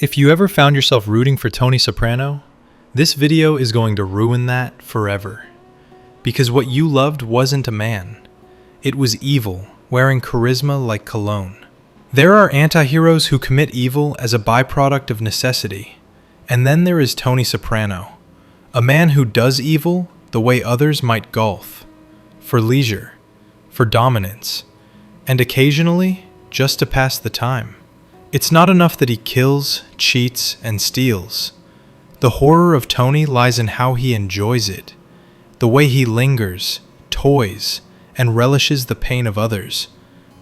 If you ever found yourself rooting for Tony Soprano, this video is going to ruin that forever. Because what you loved wasn't a man. It was evil, wearing charisma like cologne. There are antiheroes who commit evil as a byproduct of necessity. And then there is Tony Soprano, a man who does evil the way others might golf. For leisure, for dominance, and occasionally just to pass the time. It's not enough that he kills, cheats, and steals. The horror of Tony lies in how he enjoys it, the way he lingers, toys, and relishes the pain of others.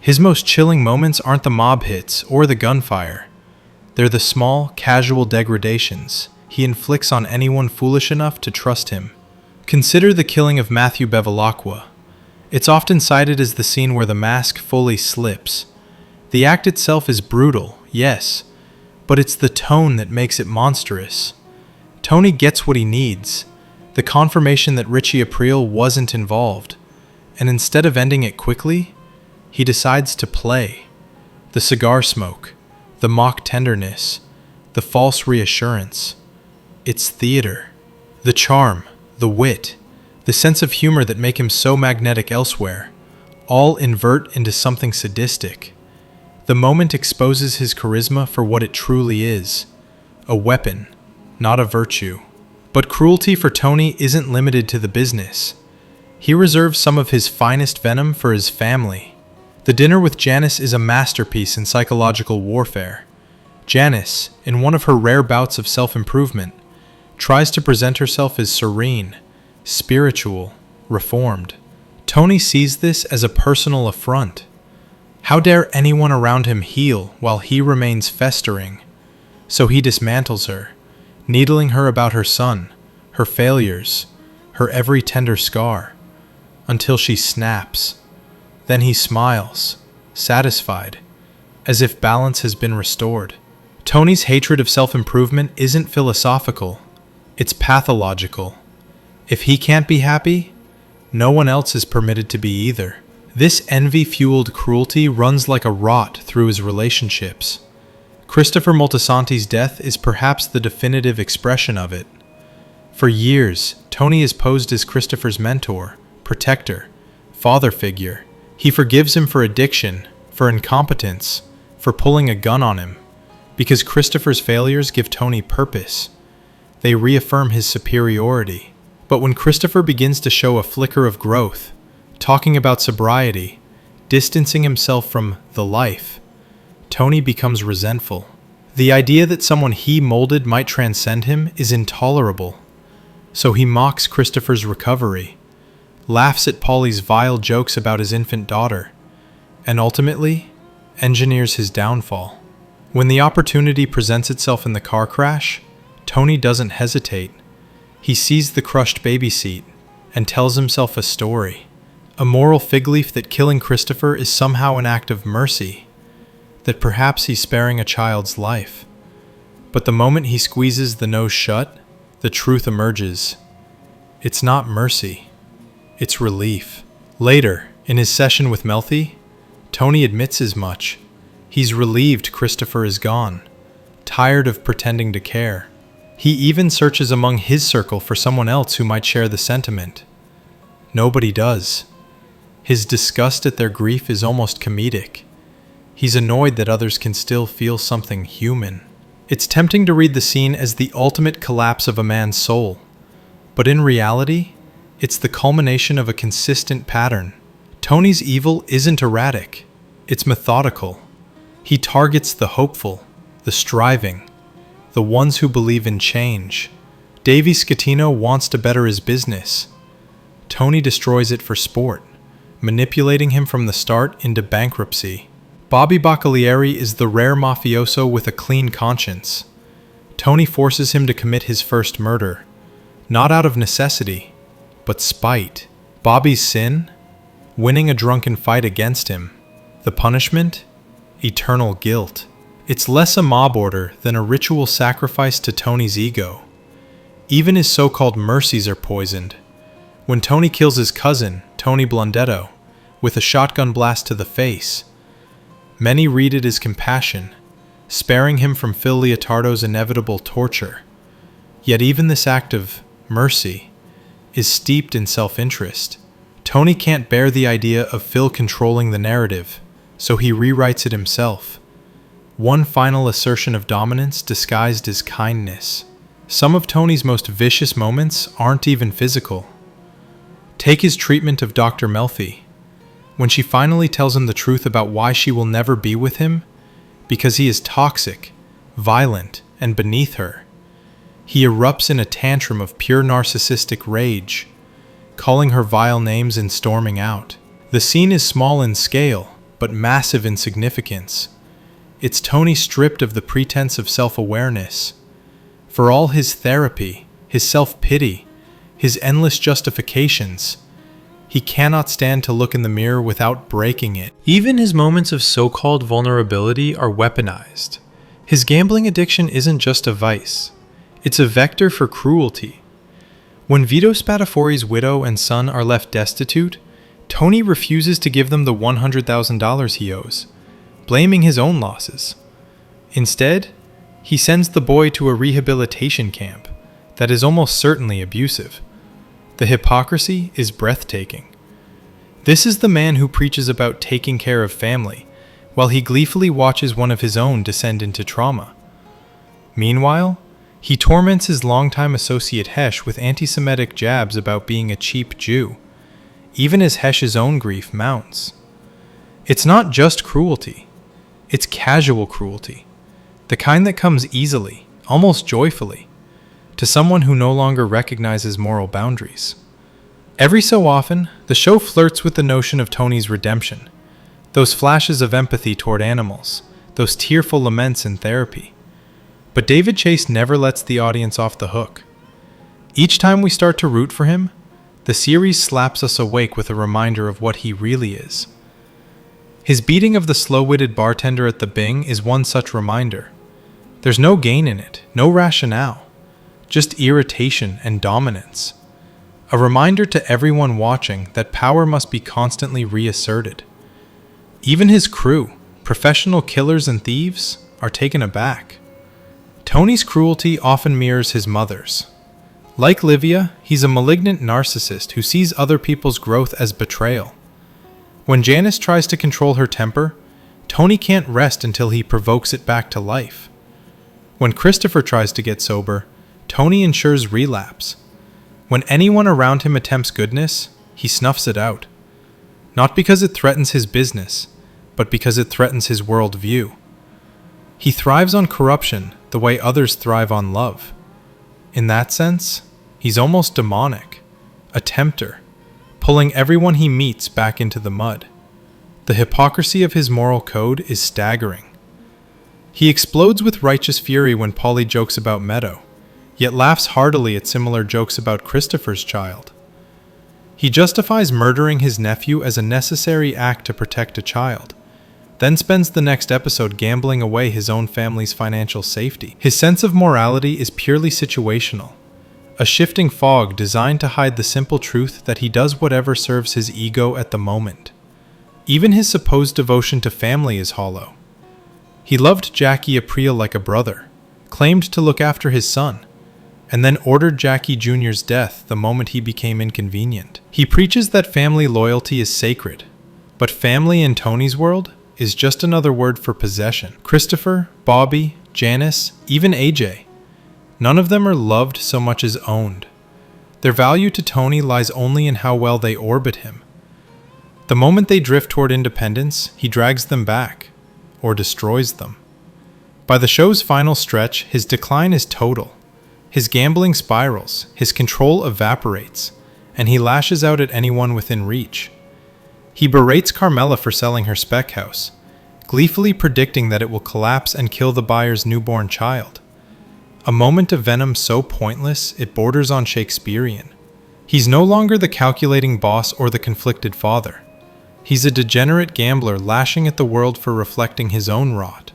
His most chilling moments aren't the mob hits or the gunfire. They're the small, casual degradations he inflicts on anyone foolish enough to trust him. Consider the killing of Matthew Bevilacqua. It's often cited as the scene where the mask fully slips. The act itself is brutal, yes, but it's the tone that makes it monstrous. Tony gets what he needs, the confirmation that Richie Aprile wasn't involved, and instead of ending it quickly, he decides to play. The cigar smoke, the mock tenderness, the false reassurance. It's theater. The charm, the wit, the sense of humor that make him so magnetic elsewhere, all invert into something sadistic. The moment exposes his charisma for what it truly is, a weapon, not a virtue. But cruelty for Tony isn't limited to the business. He reserves some of his finest venom for his family. The dinner with Janice is a masterpiece in psychological warfare. Janice, in one of her rare bouts of self-improvement, tries to present herself as serene, spiritual, reformed. Tony sees this as a personal affront. How dare anyone around him heal while he remains festering? So he dismantles her, needling her about her son, her failures, her every tender scar, until she snaps. Then he smiles, satisfied, as if balance has been restored. Tony's hatred of self-improvement isn't philosophical, it's pathological. If he can't be happy, no one else is permitted to be either. This envy-fueled cruelty runs like a rot through his relationships. Christopher Moltisanti's death is perhaps the definitive expression of it. For years, Tony has posed as Christopher's mentor, protector, father figure. He forgives him for addiction, for incompetence, for pulling a gun on him, because Christopher's failures give Tony purpose. They reaffirm his superiority. But when Christopher begins to show a flicker of growth, talking about sobriety, distancing himself from the life, Tony becomes resentful. The idea that someone he molded might transcend him is intolerable. So he mocks Christopher's recovery, laughs at Paulie's vile jokes about his infant daughter, and ultimately engineers his downfall. When the opportunity presents itself in the car crash, Tony doesn't hesitate. He sees the crushed baby seat and tells himself a story. A moral fig leaf that killing Christopher is somehow an act of mercy, that perhaps he's sparing a child's life. But the moment he squeezes the nose shut, the truth emerges. It's not mercy, it's relief. Later, in his session with Melfi, Tony admits as much. He's relieved Christopher is gone, tired of pretending to care. He even searches among his circle for someone else who might share the sentiment. Nobody does. His disgust at their grief is almost comedic. He's annoyed that others can still feel something human. It's tempting to read the scene as the ultimate collapse of a man's soul, but in reality, it's the culmination of a consistent pattern. Tony's evil isn't erratic, it's methodical. He targets the hopeful, the striving, the ones who believe in change. Davey Scatino wants to better his business. Tony destroys it for sport, manipulating him from the start into bankruptcy. Bobby Baccalieri is the rare mafioso with a clean conscience. Tony forces him to commit his first murder, not out of necessity, but spite. Bobby's sin? Winning a drunken fight against him. The punishment? Eternal guilt. It's less a mob order than a ritual sacrifice to Tony's ego. Even his so-called mercies are poisoned. When Tony kills his cousin, Tony Blondetto, with a shotgun blast to the face, many read it as compassion, sparing him from Phil Leotardo's inevitable torture. Yet even this act of mercy is steeped in self-interest. Tony can't bear the idea of Phil controlling the narrative, so he rewrites it himself. One final assertion of dominance disguised as kindness. Some of Tony's most vicious moments aren't even physical. Take his treatment of Dr. Melfi. When she finally tells him the truth about why she will never be with him, because he is toxic, violent, and beneath her, he erupts in a tantrum of pure narcissistic rage, calling her vile names and storming out. The scene is small in scale, but massive in significance. It's Tony stripped of the pretense of self-awareness. For all his therapy, his self-pity, his endless justifications, he cannot stand to look in the mirror without breaking it. Even his moments of so-called vulnerability are weaponized. His gambling addiction isn't just a vice. It's a vector for cruelty. When Vito Spatafori's widow and son are left destitute, Tony refuses to give them the $100,000 he owes, blaming his own losses. Instead, he sends the boy to a rehabilitation camp that is almost certainly abusive. The hypocrisy is breathtaking. This is the man who preaches about taking care of family, while he gleefully watches one of his own descend into trauma. Meanwhile, he torments his longtime associate Hesh with anti-Semitic jabs about being a cheap Jew, even as Hesh's own grief mounts. It's not just cruelty, it's casual cruelty, the kind that comes easily, almost joyfully, to someone who no longer recognizes moral boundaries. Every so often, the show flirts with the notion of Tony's redemption, those flashes of empathy toward animals, those tearful laments in therapy. But David Chase never lets the audience off the hook. Each time we start to root for him, the series slaps us awake with a reminder of what he really is. His beating of the slow-witted bartender at the Bing is one such reminder. There's no gain in it, no rationale, just irritation and dominance. A reminder to everyone watching that power must be constantly reasserted. Even his crew, professional killers and thieves, are taken aback. Tony's cruelty often mirrors his mother's. Like Livia, he's a malignant narcissist who sees other people's growth as betrayal. When Janice tries to control her temper, Tony can't rest until he provokes it back to life. When Christopher tries to get sober, Tony ensures relapse. When anyone around him attempts goodness, he snuffs it out. Not because it threatens his business, but because it threatens his worldview. He thrives on corruption the way others thrive on love. In that sense, he's almost demonic, a tempter, pulling everyone he meets back into the mud. The hypocrisy of his moral code is staggering. He explodes with righteous fury when Polly jokes about Meadow, yet laughs heartily at similar jokes about Christopher's child. He justifies murdering his nephew as a necessary act to protect a child, then spends the next episode gambling away his own family's financial safety. His sense of morality is purely situational, a shifting fog designed to hide the simple truth that he does whatever serves his ego at the moment. Even his supposed devotion to family is hollow. He loved Jackie Aprile like a brother, claimed to look after his son, and then ordered Jackie Jr.'s death the moment he became inconvenient. He preaches that family loyalty is sacred, but family in Tony's world is just another word for possession. Christopher, Bobby, Janice, even AJ. None of them are loved so much as owned. Their value to Tony lies only in how well they orbit him. The moment they drift toward independence, he drags them back, or destroys them. By the show's final stretch, his decline is total. His gambling spirals, his control evaporates, and he lashes out at anyone within reach. He berates Carmela for selling her spec house, gleefully predicting that it will collapse and kill the buyer's newborn child. A moment of venom so pointless it borders on Shakespearean. He's no longer the calculating boss or the conflicted father. He's a degenerate gambler lashing at the world for reflecting his own rot.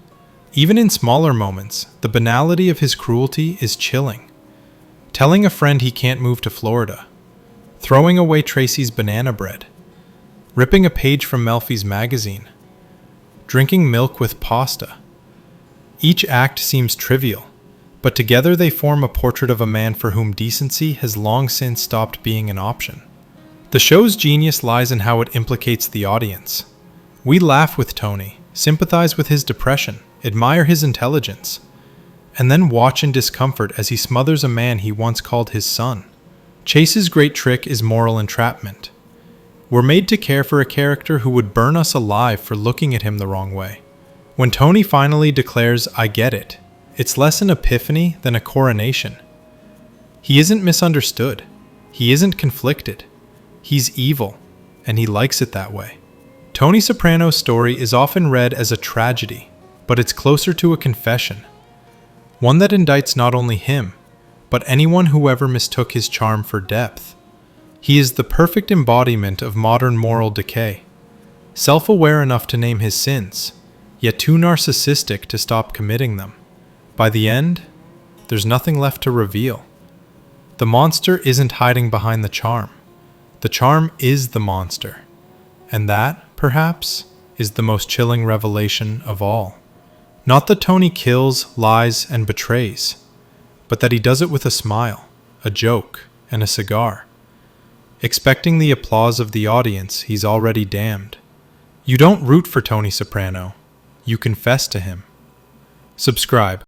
Even in smaller moments, the banality of his cruelty is chilling. Telling a friend he can't move to Florida, throwing away Tracy's banana bread, ripping a page from Melfi's magazine, drinking milk with pasta. Each act seems trivial, but together they form a portrait of a man for whom decency has long since stopped being an option. The show's genius lies in how it implicates the audience. We laugh with Tony, sympathize with his depression, admire his intelligence, and then watch in discomfort as he smothers a man he once called his son. Chase's great trick is moral entrapment. We're made to care for a character who would burn us alive for looking at him the wrong way. When Tony finally declares, "I get it," it's less an epiphany than a coronation. He isn't misunderstood. He isn't conflicted. He's evil, and he likes it that way. Tony Soprano's story is often read as a tragedy, but it's closer to a confession. One that indicts not only him, but anyone who ever mistook his charm for depth. He is the perfect embodiment of modern moral decay. Self-aware enough to name his sins, yet too narcissistic to stop committing them. By the end, there's nothing left to reveal. The monster isn't hiding behind the charm. The charm is the monster. And that, perhaps, is the most chilling revelation of all. Not that Tony kills, lies, and betrays, but that he does it with a smile, a joke, and a cigar. Expecting the applause of the audience he's already damned. You don't root for Tony Soprano. You confess to him. Subscribe.